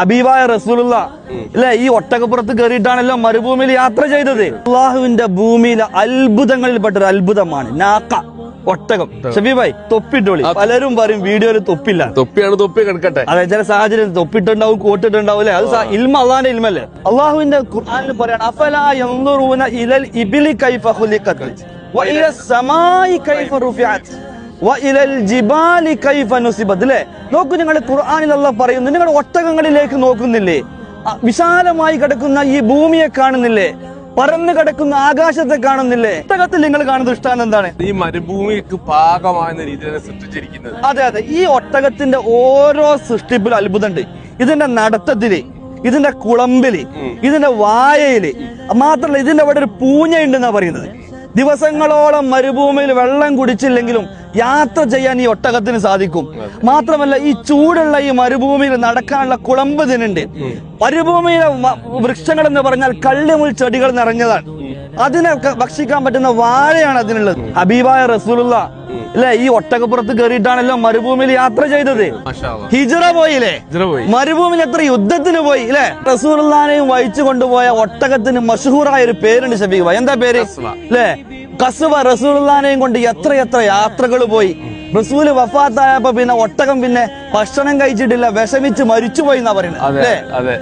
ഹബീബായ റസൂലുള്ള അല്ലെ ഈ ഒട്ടകപ്പുറത്ത് കയറിയിട്ടാണല്ലോ മരുഭൂമിയിൽ യാത്ര ചെയ്തത്. അള്ളാഹുവിന്റെ ഭൂമിയിലെ അത്ഭുതങ്ങളിൽപ്പെട്ടൊരു അത്ഭുതമാണ് നാക്ക, ഒട്ടകം. ഷബീബായി തൊപ്പിട്ടോളി. പലരും പറയും വീഡിയോയിൽ തൊപ്പില്ല, തൊപ്പിയാണ്, തൊപ്പി കിടക്കട്ടെ. അതെ, ചില സാഹചര്യം തൊപ്പിട്ടുണ്ടാവും, കോട്ടിട്ടുണ്ടാവും അല്ലെ. അത് ഇൽമ, അള്ളാന്റെ ഇൽമല്ലേ. അള്ളാഹുവിന്റെ ഖുർആനിൽ പറയാണ് അഫലാ യൻദുറൂന ഇലൽ ഇബ്ലി കൈഫ ഖുലിഖത് വഇല സമായി കൈഫ റുഫിഅത് വഇലൽ ജിബാലി കൈഫ നുസിബത്. അല്ലേ, നോക്കൂ, നിങ്ങൾ ഖുർആനിൽ അല്ലാഹ് പറയുന്നു, നിങ്ങൾ ഒട്ടകങ്ങളിലേക്ക് നോക്കുന്നില്ലേ? വിശാലമായി കിടക്കുന്ന ഈ ഭൂമിയെ കാണുന്നില്ലേ? പറന്നു കിടക്കുന്ന ആകാശത്തെ കാണുന്നില്ലേ? ഒട്ടകത്തിൽ നിങ്ങൾ കാണുന്ന ദൃഷ്ടാന്തം എന്താണ്? ഈ മരുഭൂമിക്ക് പാകമായ രീതിയിലാണ് സൃഷ്ടിച്ചിരിക്കുന്നത്. അതെ അതെ, ഈ ഒട്ടകത്തിന്റെ ഓരോ സൃഷ്ടിപ്പിലും അത്ഭുതമുണ്ട്. ഇതിന്റെ നടത്തത്തില്, ഇതിന്റെ കുളമ്പില്, ഇതിന്റെ വായയില്, മാത്രമല്ല ഇതിന്റെ അവിടെ ഒരു പൂഞ്ഞയുണ്ടെന്നാ പറയുന്നത്. ദിവസങ്ങളോളം മരുഭൂമിയിൽ വെള്ളം കുടിച്ചില്ലെങ്കിലും യാത്ര ചെയ്യാൻ ഈ ഒട്ടകത്തിന് സാധിക്കും. മാത്രമല്ല ഈ ചൂടുള്ള ഈ മരുഭൂമിയിൽ നടക്കാനുള്ള കുളമ്പ് ഇതിനുണ്ട്. മരുഭൂമിയിലെ വൃക്ഷങ്ങൾ എന്ന് പറഞ്ഞാൽ കള്ളിമുൾ ചെടികൾ നിറഞ്ഞതാണ്. അതിനെ ഭക്ഷിക്കാൻ പറ്റുന്ന വാഴയാണ് അതിനുള്ളത്. ഹബീബായ റസൂലുള്ള അല്ലെ ഈ ഒട്ടകപ്പുറത്ത് കയറിയിട്ടാണല്ലോ മരുഭൂമിയിൽ യാത്ര ചെയ്തത്. ഹിജ്റ പോയില്ലേ, മരുഭൂമിയിൽ എത്ര യുദ്ധത്തിന് പോയി അല്ലെ. റസൂലുള്ളാനെയും വഹിച്ചു കൊണ്ടുപോയ ഒട്ടകത്തിന് മഷഹൂറായ ഒരു പേരുണ്ട് ഷബീബ. എന്താ പേര് അല്ലെ? കസ്വ. റസൂലുള്ളാനെയും കൊണ്ട് എത്ര യാത്രകൾ പോയി. റസൂല് വഫാത്തായപ്പോ പിന്നെ ഒട്ടകം പിന്നെ ഭക്ഷണം കഴിച്ചിട്ടില്ല, വിഷമിച്ച് മരിച്ചുപോയി എന്നാ പറയുന്നത് അല്ലേ.